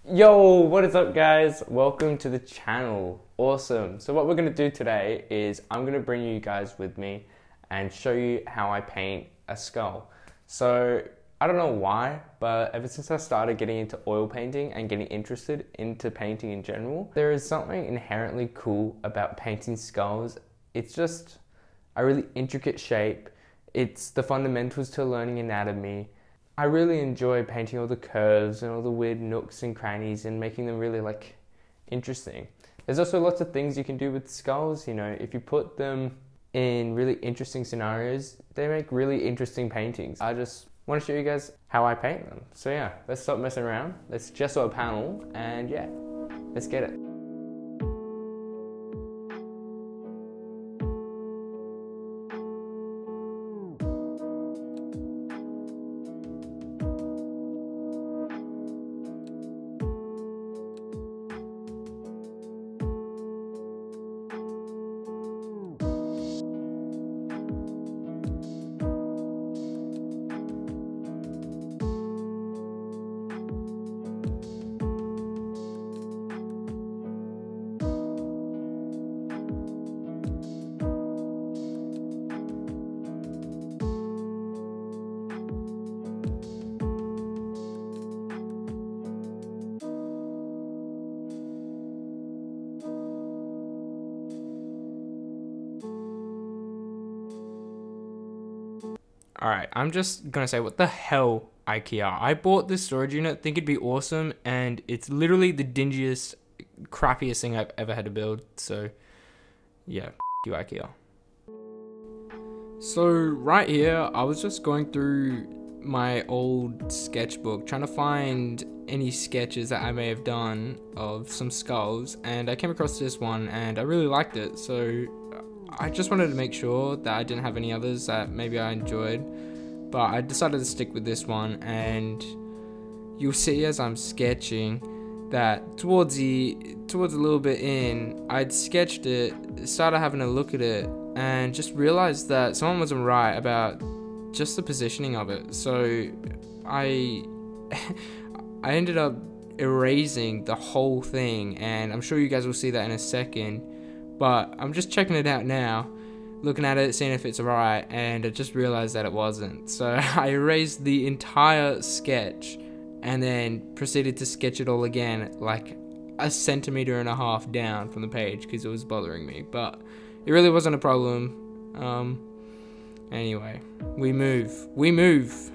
Yo, what is up guys? Welcome to the channel. Awesome. So what we're going to do today is I'm going to bring you guys with me and show you how I paint a skull. So I don't know why, but ever since I started getting into oil painting and getting interested into painting in general, there is something inherently cool about painting skulls. It's just a really intricate shape. It's the fundamentals to learning anatomy. I really enjoy painting all the curves and all the weird nooks and crannies and making them really interesting. There's also lots of things you can do with skulls. You know, if you put them in really interesting scenarios, they make really interesting paintings. I just want to show you guys how I paint them. So yeah, let's stop messing around. Let's gesso a panel and yeah, let's get it. Alright, I'm just gonna say, what the hell, IKEA? I bought this storage unit, think it'd be awesome, and it's literally the dingiest, crappiest thing I've ever had to build, so yeah, you IKEA. So right here, I was just going through my old sketchbook, trying to find any sketches that I may have done of some skulls, and I came across this one, and I really liked it, so I just wanted to make sure that I didn't have any others that maybe I enjoyed, but I decided to stick with this one. And you'll see as I'm sketching that towards a little bit in, I'd sketched it, started having a look at it, and just realized that someone wasn't right about just the positioning of it. So I ended up erasing the whole thing, and I'm sure you guys will see that in a second. But I'm just checking it out now, looking at it, seeing if it's alright, and I just realized that it wasn't. So I erased the entire sketch and then proceeded to sketch it all again, like a 1.5 centimeters down from the page, because it was bothering me. But it really wasn't a problem. Anyway, we move.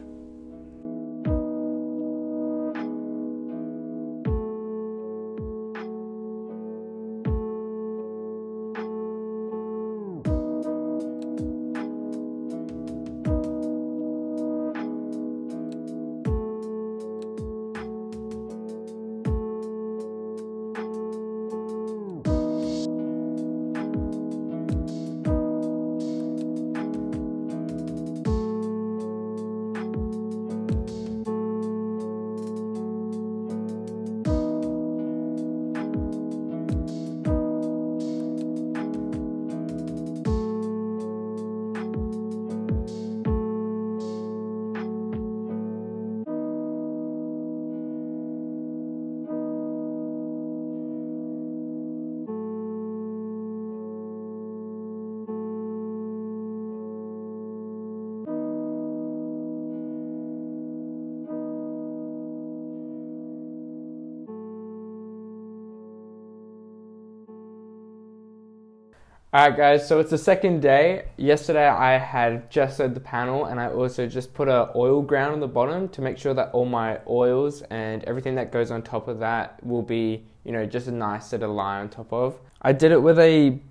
Alright guys, so it's the second day. Yesterday I had gessoed the panel, and I also just put a oil ground on the bottom to make sure that all my oils and everything that goes on top of that will be, you know, just a nice set of lie on top of. I did it with a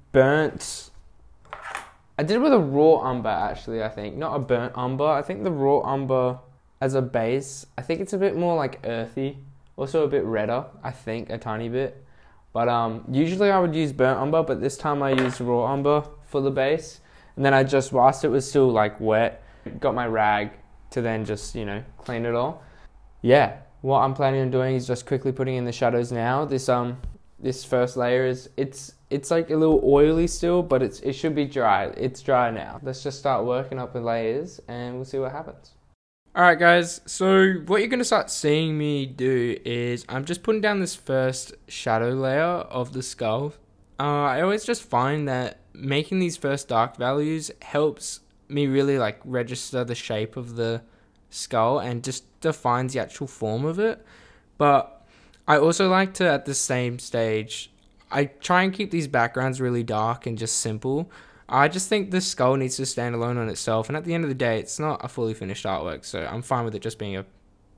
raw umber actually, I think. Not a burnt umber. I think the raw umber as a base, I think it's a bit more like earthy. Also a bit redder, I think, a tiny bit. But usually I would use burnt umber, but this time I used raw umber for the base. And then I just, whilst it was still like wet, got my rag to then just, you know, clean it all. Yeah, what I'm planning on doing is just quickly putting in the shadows now. This first layer is, it's like a little oily still, but it should be dry. It's dry now. Let's just start working up the layers and we'll see what happens. Alright guys, so what you're going to start seeing me do is I'm just putting down this first shadow layer of the skull. I always just find that making these first dark values helps me really like register the shape of the skull and just defines the actual form of it. But I also like to, at the same stage, I try and keep these backgrounds really dark and just simple. I just think the skull needs to stand alone on itself, and at the end of the day, it's not a fully finished artwork, so I'm fine with it just being a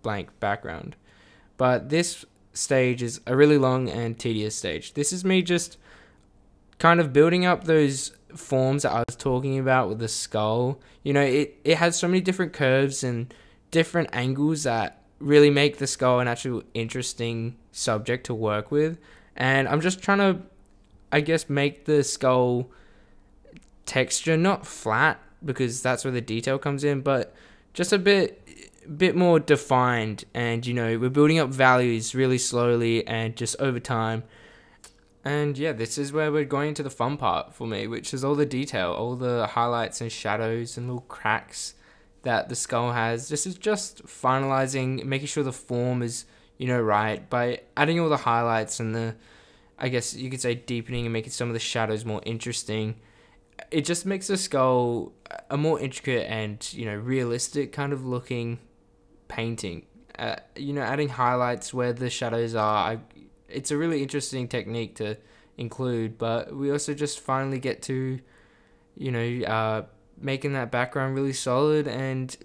blank background. But this stage is a really long and tedious stage. This is me just kind of building up those forms that I was talking about with the skull. You know, it has so many different curves and different angles that really make the skull an actual interesting subject to work with. And I'm just trying to, I guess, make the skull texture not flat, because that's where the detail comes in, but just a bit more defined. And you know, we're building up values really slowly and just over time. And yeah, this is where we're going into the fun part for me, which is all the detail, all the highlights and shadows and little cracks that the skull has. This is just finalizing, making sure the form is, you know, right, by adding all the highlights and the, I guess you could say, deepening and making some of the shadows more interesting. It just makes the skull a more intricate and, you know, realistic kind of looking painting. You know, adding highlights where the shadows are, it's a really interesting technique to include, but we also just finally get to, you know, making that background really solid, and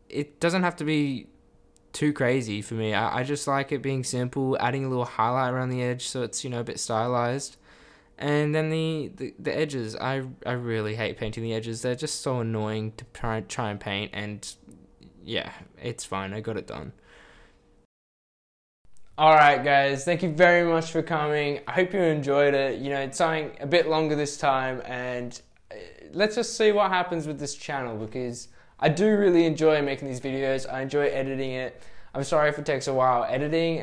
it doesn't have to be too crazy for me. I just like it being simple, adding a little highlight around the edge so it's, you know, a bit stylized. And then the edges, I really hate painting the edges. They're just so annoying to try and paint, and yeah, it's fine. I got it done. Alright guys, thank you very much for coming. I hope you enjoyed it. You know, it's something a bit longer this time, and let's just see what happens with this channel, because I do really enjoy making these videos. I enjoy editing it. I'm sorry if it takes a while editing.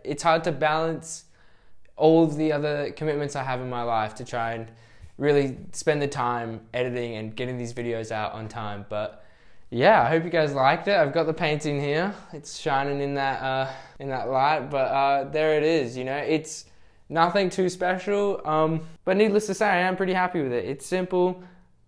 It's hard to balance all of the other commitments I have in my life to try and really spend the time editing and getting these videos out on time. But yeah, I hope you guys liked it. I've got the painting here. It's shining in that light, but there it is. You know, it's nothing too special. But needless to say, I am pretty happy with it. It's simple.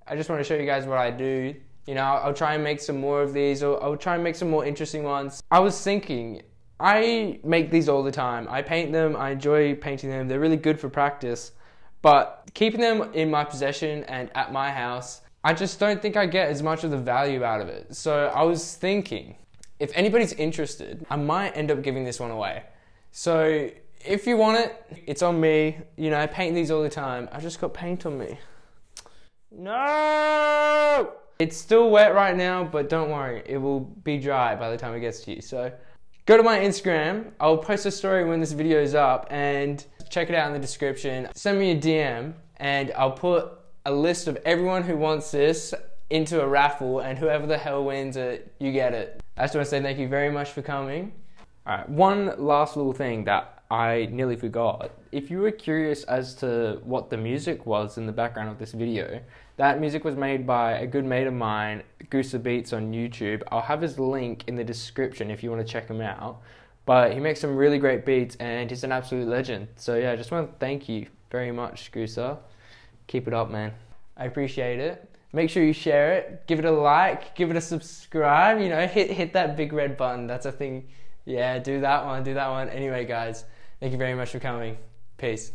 I just want to show you guys what I do. You know, I'll try and make some more of these, or I'll try and make some more interesting ones. I was thinking, I make these all the time. I paint them, I enjoy painting them. They're really good for practice, but keeping them in my possession and at my house, I just don't think I get as much of the value out of it. So I was thinking, if anybody's interested, I might end up giving this one away. So if you want it, it's on me. You know, I paint these all the time. I just got paint on me. No! It's still wet right now, but don't worry, it will be dry by the time it gets to you. So go to my Instagram. I'll post a story when this video is up, and check it out in the description. Send me a DM, and I'll put a list of everyone who wants this into a raffle, and whoever the hell wins it, you get it. I just want to say thank you very much for coming. Alright, one last little thing that I nearly forgot. If you were curious as to what the music was in the background of this video, that music was made by a good mate of mine, Goose Beats on YouTube. I'll have his link in the description if you want to check him out. But he makes some really great beats, and he's an absolute legend. So yeah, I just want to thank you very much, Goosa. Keep it up, man. I appreciate it. Make sure you share it, give it a like, give it a subscribe, you know, hit that big red button. That's a thing. Yeah, do that one. Anyway, guys, thank you very much for coming. Peace.